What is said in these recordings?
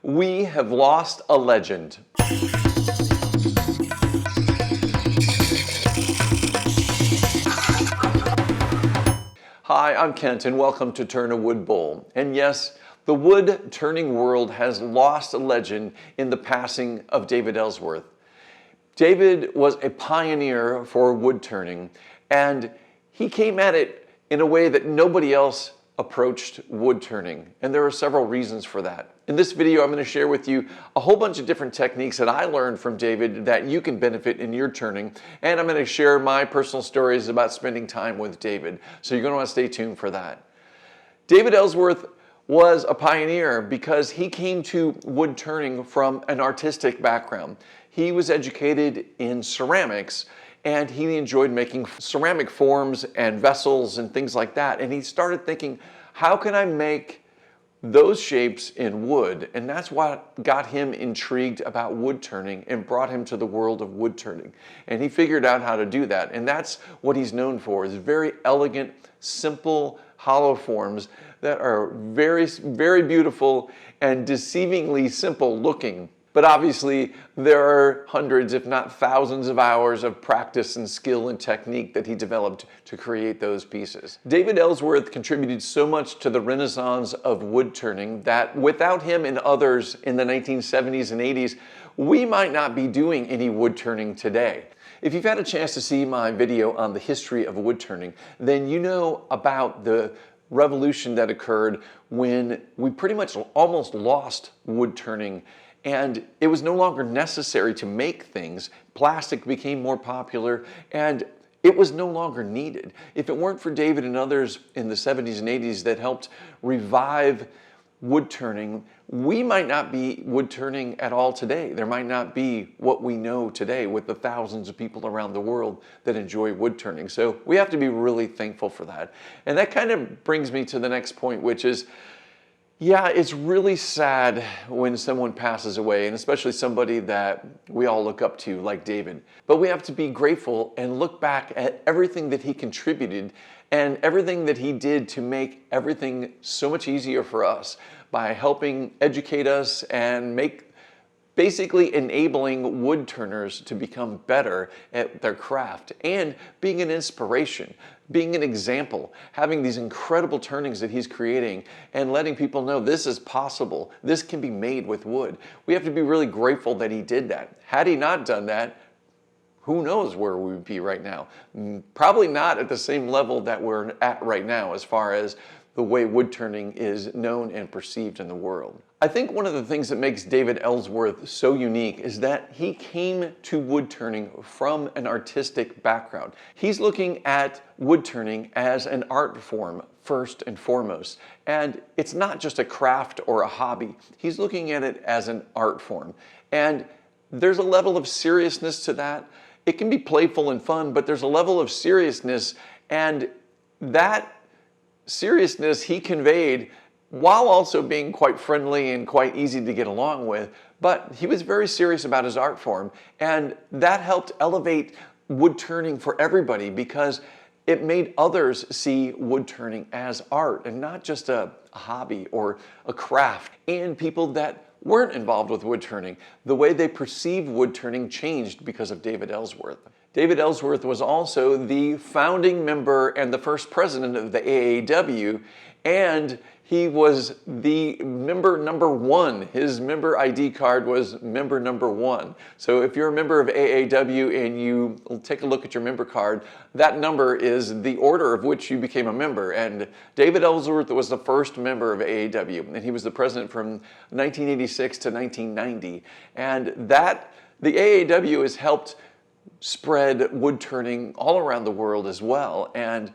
We have lost a legend. Hi, I'm Kent and welcome to Turn a Wood Bowl. And yes, the wood turning world has lost a legend in the passing of David Ellsworth. David was a pioneer for wood turning, and he came at it in a way that nobody else approached wood turning, and there are several reasons for that. In this video, I'm going to share with you a whole bunch of different techniques that I learned from David that you can benefit in your turning, and I'm going to share my personal stories about spending time with David, so you're going to want to stay tuned for that. David Ellsworth was a pioneer because he came to wood turning from an artistic background. He was educated in ceramics, and he enjoyed making ceramic forms and vessels and things like that. And he started thinking, how can I make those shapes in wood? And that's what got him intrigued about wood turning and brought him to the world of wood turning. And he figured out how to do that. And that's what he's known for, is very elegant, simple, hollow forms that are very, very beautiful and deceivingly simple looking. But obviously, there are hundreds, if not thousands of hours of practice and skill and technique that he developed to create those pieces. David Ellsworth contributed so much to the renaissance of wood turning that without him and others in the 1970s and 80s, we might not be doing any wood turning today. If you've had a chance to see my video on the history of wood turning, then you know about the revolution that occurred when we pretty much almost lost wood turning. And it was no longer necessary to make things. Plastic became more popular, and it was no longer needed. If it weren't for David and others in the 70s and 80s that helped revive wood turning, we might not be wood turning at all today. There might not be what we know today with the thousands of people around the world that enjoy wood turning. So we have to be really thankful for that. And that kind of brings me to the next point, which is, yeah, it's really sad when someone passes away, and especially somebody that we all look up to, like David. But we have to be grateful and look back at everything that he contributed and everything that he did to make everything so much easier for us by helping educate us and basically enabling wood turners to become better at their craft and being an inspiration, being an example, having these incredible turnings that he's creating and letting people know this is possible, this can be made with wood. We have to be really grateful that he did that. Had he not done that, who knows where we would be right now? Probably not at the same level that we're at right now as far as the way wood turning is known and perceived in the world. I think one of the things that makes David Ellsworth so unique is that he came to wood turning from an artistic background. He's looking at wood turning as an art form first and foremost. And it's not just a craft or a hobby. He's looking at it as an art form. And there's a level of seriousness to that. It can be playful and fun, but there's a level of seriousness, and that seriousness he conveyed while also being quite friendly and quite easy to get along with, but he was very serious about his art form, and that helped elevate wood turning for everybody because it made others see wood turning as art and not just a hobby or a craft. And people that weren't involved with wood turning, the way they perceived wood turning changed because of David Ellsworth. David Ellsworth was also the founding member and the first president of the AAW, and he was the member number 1. His member ID card was member number 1. So if you're a member of AAW and you take a look at your member card, that number is the order of which you became a member. And David Ellsworth was the first member of AAW, and he was the president from 1986 to 1990. And the AAW has helped spread wood turning all around the world as well, and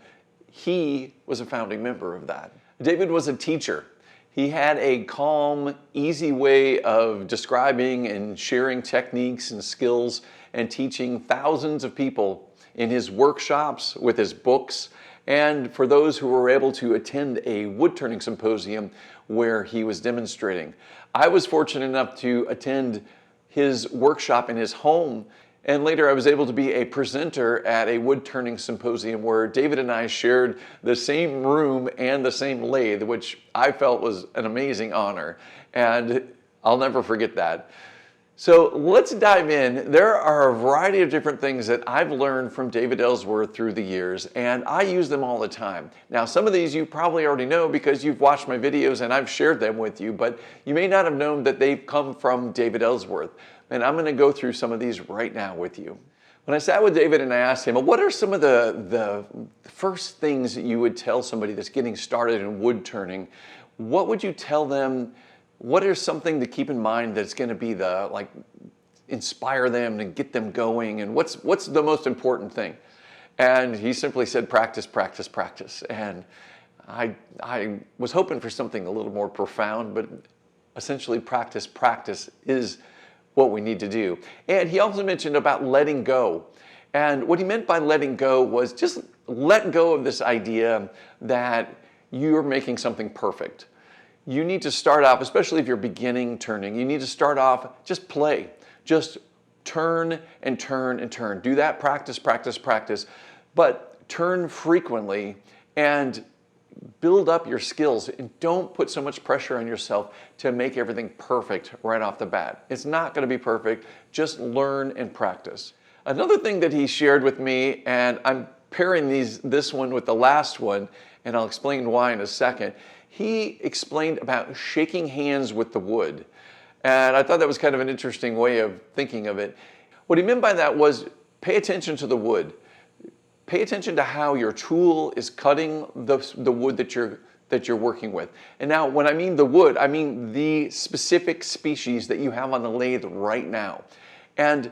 he was a founding member of that. David was a teacher. He had a calm, easy way of describing and sharing techniques and skills and teaching thousands of people in his workshops, with his books, and for those who were able to attend a wood turning symposium where he was demonstrating. I was fortunate enough to attend his workshop in his home, and later I was able to be a presenter at a wood turning symposium where David and I shared the same room and the same lathe, which I felt was an amazing honor. And I'll never forget that. So let's dive in. There are a variety of different things that I've learned from David Ellsworth through the years, and I use them all the time. Now, some of these you probably already know because you've watched my videos and I've shared them with you, but you may not have known that they've come from David Ellsworth. And I'm going to go through some of these right now with you. When I sat with David and I asked him, well, what are some of the first things that you would tell somebody that's getting started in wood turning? What would you tell them? What is something to keep in mind that's going to be inspire them and get them going? And what's the most important thing? And he simply said, practice, practice, practice. And I was hoping for something a little more profound, but essentially practice, practice is what we need to do. And he also mentioned about letting go. And what he meant by letting go was just let go of this idea that you're making something perfect. You need to start off, especially if you're beginning turning, you need to start off, just play. Just turn and turn and turn. Do that, practice, practice, practice. But turn frequently and build up your skills, and don't put so much pressure on yourself to make everything perfect right off the bat. It's not going to be perfect. Just learn and practice. Another thing that he shared with me, and I'm pairing this one with the last one, and I'll explain why in a second. He explained about shaking hands with the wood. And I thought that was kind of an interesting way of thinking of it. What he meant by that was pay attention to the wood. Pay attention to how your tool is cutting the wood that you're working with. And now when I mean the wood, I mean the specific species that you have on the lathe right now. And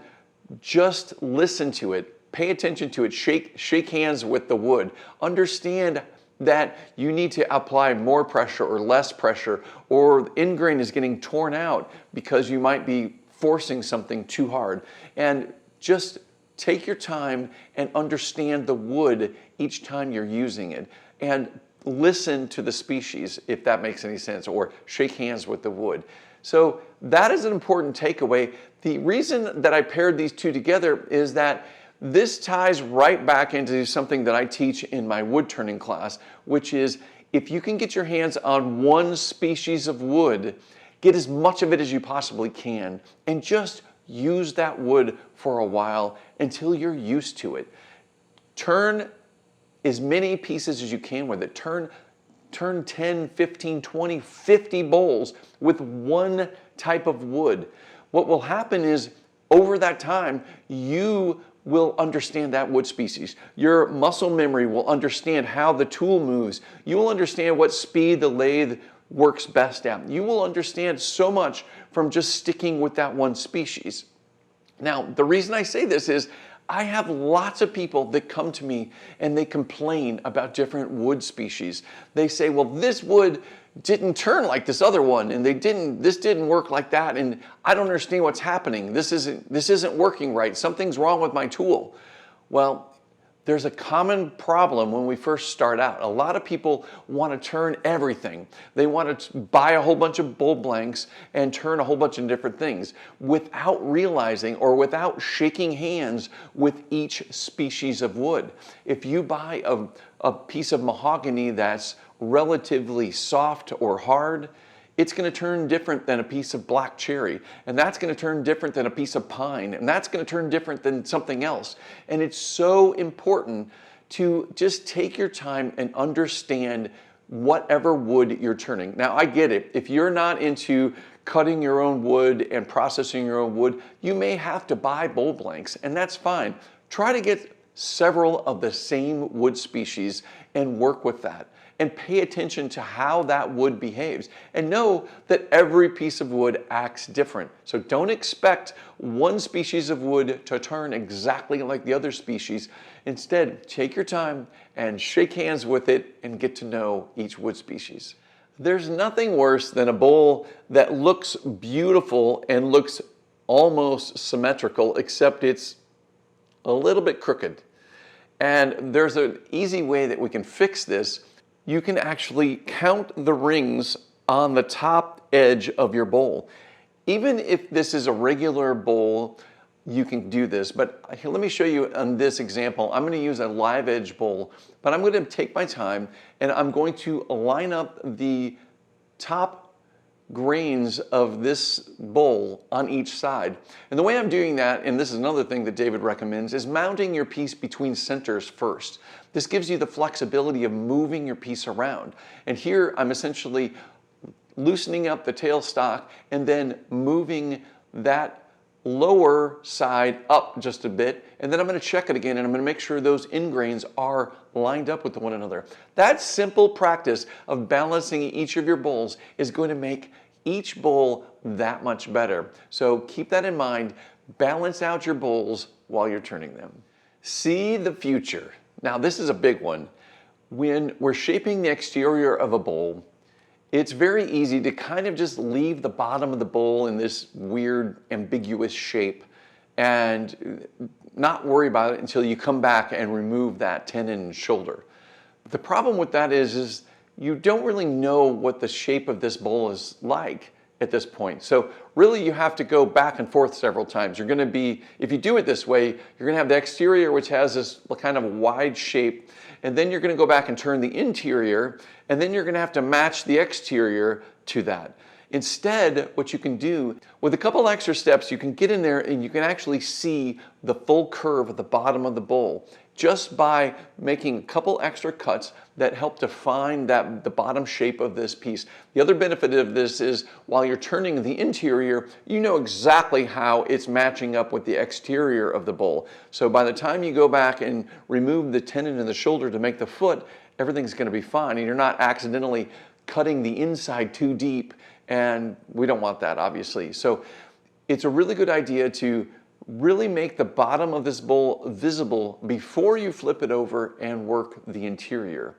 just listen to it, pay attention to it, shake hands with the wood. Understand that you need to apply more pressure or less pressure, or the end grain is getting torn out because you might be forcing something too hard. And just take your time and understand the wood each time you're using it. And listen to the species, if that makes any sense, or shake hands with the wood. So that is an important takeaway. The reason that I paired these two together is that this ties right back into something that I teach in my wood turning class, which is if you can get your hands on one species of wood, get as much of it as you possibly can, and just use that wood for a while until you're used to it. Turn as many pieces as you can with it. Turn 10, 15, 20, 50 bowls with one type of wood. What will happen is over that time, you will understand that wood species. Your muscle memory will understand how the tool moves. You will understand what speed the lathe works best at. You will understand so much from just sticking with that one species. Now, the reason I say this is I have lots of people that come to me and they complain about different wood species. They say, well, this wood didn't turn like this other one, and this didn't work like that, and I don't understand what's happening. This isn't working right. Something's wrong with my tool. Well, there's a common problem when we first start out. A lot of people want to turn everything. They want to buy a whole bunch of bowl blanks and turn a whole bunch of different things without realizing or without shaking hands with each species of wood. If you buy a piece of mahogany that's relatively soft or hard, it's going to turn different than a piece of black cherry, and that's going to turn different than a piece of pine, and that's going to turn different than something else. And it's so important to just take your time and understand whatever wood you're turning. Now, I get it. If you're not into cutting your own wood and processing your own wood, you may have to buy bowl blanks, and that's fine. Try to get several of the same wood species and work with that. And pay attention to how that wood behaves. And know that every piece of wood acts different. So don't expect one species of wood to turn exactly like the other species. Instead, take your time and shake hands with it and get to know each wood species. There's nothing worse than a bowl that looks beautiful and looks almost symmetrical, except it's a little bit crooked. And there's an easy way that we can fix this. You can actually count the rings on the top edge of your bowl. Even if this is a regular bowl, you can do this. But here, let me show you on this example. I'm going to use a live edge bowl, but I'm going to take my time and I'm going to line up the top grains of this bowl on each side. And the way I'm doing that, and this is another thing that David recommends, is mounting your piece between centers first. This gives you the flexibility of moving your piece around. And here I'm essentially loosening up the tailstock and then moving that lower side up just a bit, and then I'm going to check it again, and I'm going to make sure those end grains are lined up with one another. That simple practice of balancing each of your bowls is going to make each bowl that much better. So keep that in mind. Balance out your bowls while you're turning them. See the future. Now this is a big one. When we're shaping the exterior of a bowl, it's very easy to kind of just leave the bottom of the bowl in this weird, ambiguous shape and not worry about it until you come back and remove that tenon and shoulder. The problem with that is you don't really know what the shape of this bowl is like at this point. So really you have to go back and forth several times. You're going to be, if you do it this way, you're going to have the exterior which has this kind of wide shape, and then you're going to go back and turn the interior, and then you're going to have to match the exterior to that. Instead, what you can do, with a couple extra steps, you can get in there and you can actually see the full curve at the bottom of the bowl just by making a couple extra cuts that help define the bottom shape of this piece. The other benefit of this is while you're turning the interior, you know exactly how it's matching up with the exterior of the bowl. So by the time you go back and remove the tenon and the shoulder to make the foot, everything's going to be fine, and you're not accidentally cutting the inside too deep, and we don't want that, obviously. So it's a really good idea to really make the bottom of this bowl visible before you flip it over and work the interior.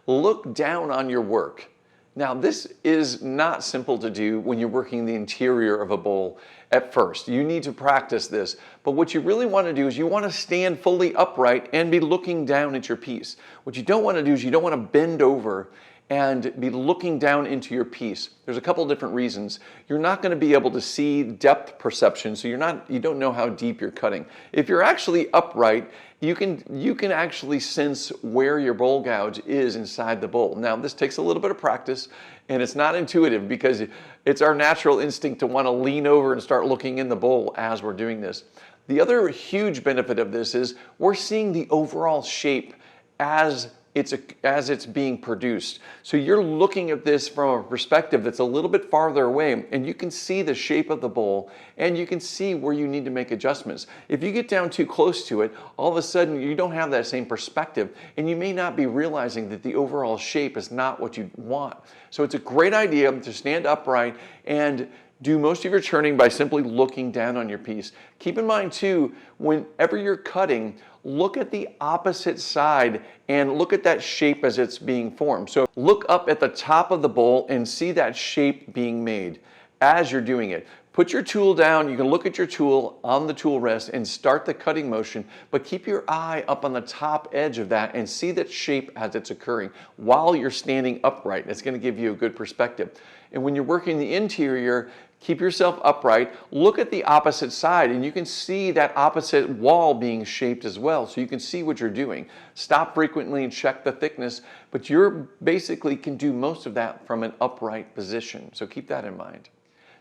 Look down on your work. Now this is not simple to do when you're working the interior of a bowl at first. You need to practice this, but what you really want to do is you want to stand fully upright and be looking down at your piece. What you don't want to do is you don't want to bend over and be looking down into your piece. There's a couple different reasons. You're not going to be able to see depth perception, so you don't know how deep you're cutting. If you're actually upright, you can actually sense where your bowl gouge is inside the bowl. Now this takes a little bit of practice, and it's not intuitive because it's our natural instinct to want to lean over and start looking in the bowl as we're doing this. The other huge benefit of this is we're seeing the overall shape as it's being produced. So you're looking at this from a perspective that's a little bit farther away, and you can see the shape of the bowl, and you can see where you need to make adjustments. If you get down too close to it, all of a sudden you don't have that same perspective, and you may not be realizing that the overall shape is not what you want. So it's a great idea to stand upright and do most of your turning by simply looking down on your piece. Keep in mind too, whenever you're cutting, look at the opposite side and look at that shape as it's being formed. So look up at the top of the bowl and see that shape being made as you're doing it. Put your tool down, you can look at your tool on the tool rest and start the cutting motion, but keep your eye up on the top edge of that and see that shape as it's occurring while you're standing upright. It's going to give you a good perspective. And when you're working the interior, keep yourself upright, look at the opposite side, and you can see that opposite wall being shaped as well, so you can see what you're doing. Stop frequently and check the thickness, but you basically can do most of that from an upright position, so keep that in mind.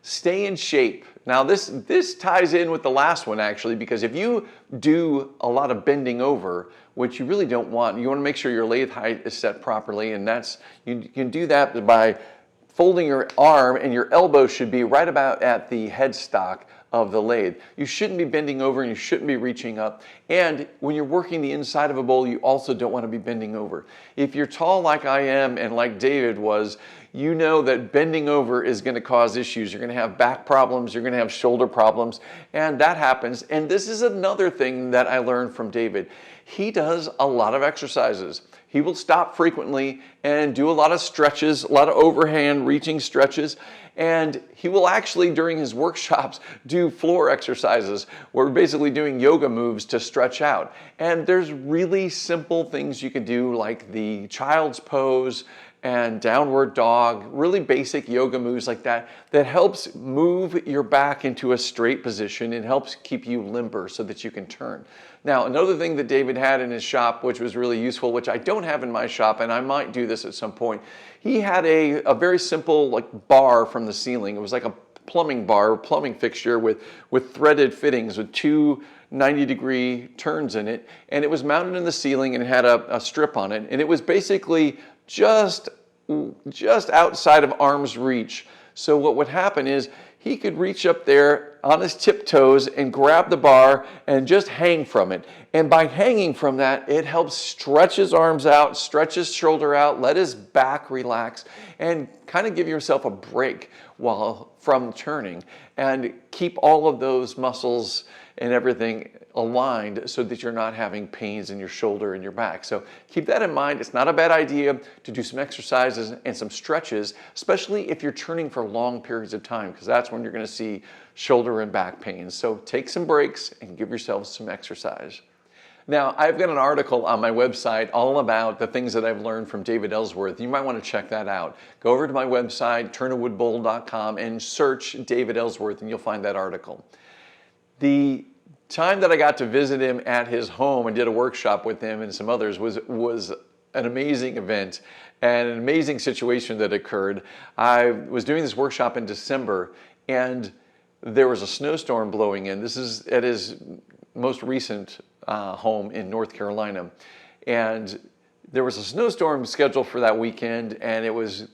Stay in shape. Now this ties in with the last one actually, because if you do a lot of bending over, which you really don't want, you want to make sure your lathe height is set properly, and you can do that by folding your arm, and your elbow should be right about at the headstock of the lathe. You shouldn't be bending over and you shouldn't be reaching up. And when you're working the inside of a bowl, you also don't want to be bending over. If you're tall like I am and like David was, you know that bending over is going to cause issues. You're going to have back problems, you're going to have shoulder problems, and that happens. And this is another thing that I learned from David. He does a lot of exercises. He will stop frequently and do a lot of stretches, a lot of overhand reaching stretches, and he will actually, during his workshops, do floor exercises. We're basically doing yoga moves to stretch out. And there's really simple things you can do, like the child's pose and downward dog, really basic yoga moves like that, that helps move your back into a straight position. It helps keep you limber so that you can turn. Now, another thing that David had in his shop, which was really useful, which I don't have in my shop, and I might do this at some point, he had a very simple like bar from the ceiling. It was like a plumbing bar, plumbing fixture with threaded fittings with two 90-degree turns in it, and it was mounted in the ceiling and it had a strip on it, and it was basically just outside of arm's reach. So what would happen is he could reach up there on his tiptoes and grab the bar and just hang from it. And by hanging from that, it helps stretch his arms out, stretch his shoulder out, let his back relax, and kind of give yourself a break from turning, and keep all of those muscles and everything aligned so that you're not having pains in your shoulder and your back. So keep that in mind. It's not a bad idea to do some exercises and some stretches, especially if you're turning for long periods of time, because that's when you're going to see shoulder and back pains. So take some breaks and give yourself some exercise. Now, I've got an article on my website all about the things that I've learned from David Ellsworth. You might want to check that out. Go over to my website, turnawoodbowl.com, and search David Ellsworth, and you'll find that article. The time that I got to visit him at his home and did a workshop with him and some others was an amazing event and an amazing situation that occurred. I was doing this workshop in December, and there was a snowstorm blowing in. This is at his most recent home in North Carolina, and there was a snowstorm scheduled for that weekend, and it was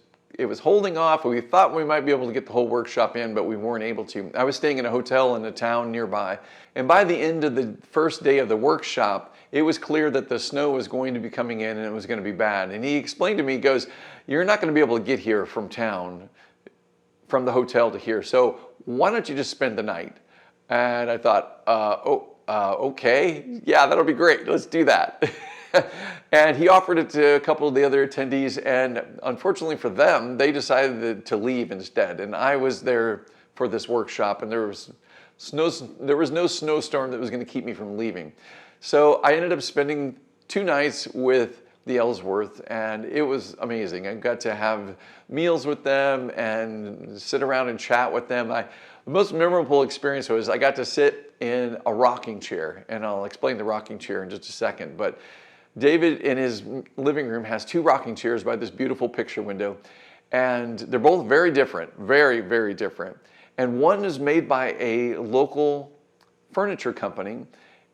holding off. We thought we might be able to get the whole workshop in, but we weren't able to. I was staying in a hotel in a town nearby, and by the end of the first day of the workshop, it was clear that the snow was going to be coming in and it was going to be bad. And he explained to me, he goes, "You're not going to be able to get here from town, from the hotel to here, so why don't you just spend the night?" And I thought, okay, yeah, that'll be great. Let's do that. And he offered it to a couple of the other attendees, and unfortunately for them, they decided to leave instead. And I was there for this workshop, and there was no snowstorm that was going to keep me from leaving. So I ended up spending 2 nights with the Ellsworth, and it was amazing. I got to have meals with them and sit around and chat with them. The most memorable experience was I got to sit in a rocking chair, and I'll explain the rocking chair in just a second. But David in his living room has 2 rocking chairs by this beautiful picture window, and they're both very different, very, very different. And one is made by a local furniture company,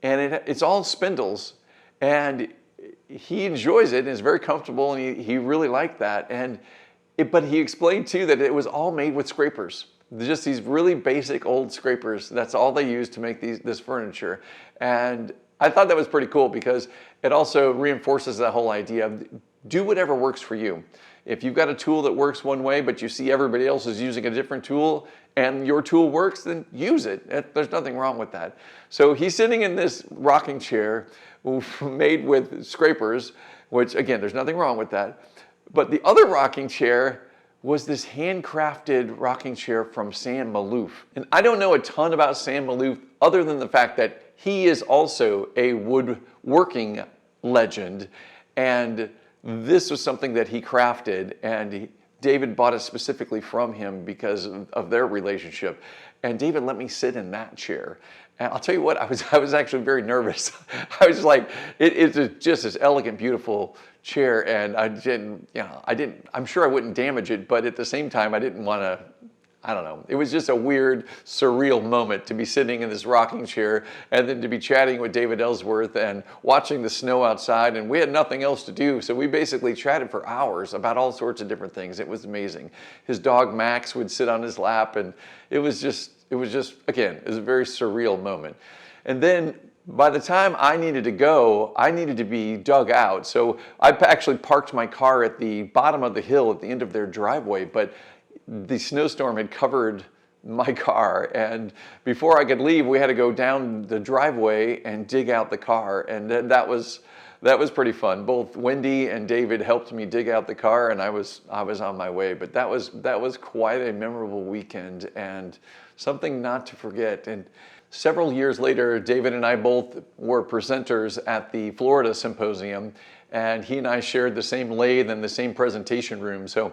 and it's all spindles, and he enjoys it and is very comfortable, and he really liked that. But he explained too that it was all made with scrapers. Just these really basic old scrapers. That's all they use to make this furniture. And I thought that was pretty cool because it also reinforces that whole idea of do whatever works for you. If you've got a tool that works one way, but you see everybody else is using a different tool and your tool works, then use it. There's nothing wrong with that. So he's sitting in this rocking chair made with scrapers, which again, there's nothing wrong with that. But the other rocking chair was this handcrafted rocking chair from Sam Maloof. And I don't know a ton about Sam Maloof other than the fact that he is also a woodworking legend. And this was something that he crafted, and David bought it specifically from him because of their relationship. And David let me sit in that chair. And I'll tell you what, I was actually very nervous. I was like, it's just this elegant, beautiful chair, and I'm sure I wouldn't damage it, but at the same time, I didn't want to, I don't know. It was just a weird, surreal moment to be sitting in this rocking chair and then to be chatting with David Ellsworth and watching the snow outside, and we had nothing else to do, so we basically chatted for hours about all sorts of different things. It was amazing. His dog Max would sit on his lap, and it was just, again, it was a very surreal moment. And then by the time I needed to go, I needed to be dug out. So I actually parked my car at the bottom of the hill at the end of their driveway, but the snowstorm had covered my car, and before I could leave, we had to go down the driveway and dig out the car, and that was that was pretty fun. Both Wendy and David helped me dig out the car, and I was on my way. But that was quite a memorable weekend and something not to forget. And several years later, David and I both were presenters at the Florida Symposium, and he and I shared the same lathe and the same presentation room. So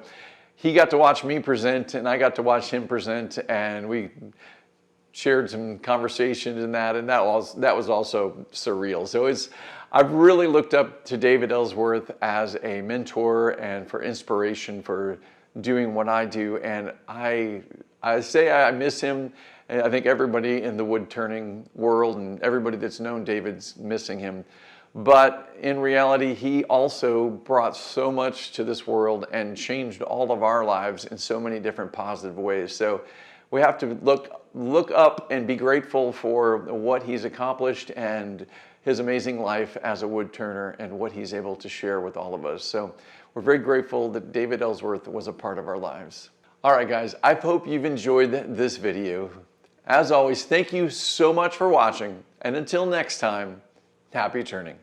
he got to watch me present, and I got to watch him present, and we shared some conversations and that was also surreal. So I've really looked up to David Ellsworth as a mentor and for inspiration for doing what I do, and I say I miss him. And I think everybody in the wood turning world and everybody that's known David's missing him. But in reality, he also brought so much to this world and changed all of our lives in so many different positive ways. So we have to look up and be grateful for what he's accomplished and his amazing life as a wood turner and what he's able to share with all of us. So we're very grateful that David Ellsworth was a part of our lives. All right, guys, I hope you've enjoyed this video. As always, thank you so much for watching. And until next time, happy turning.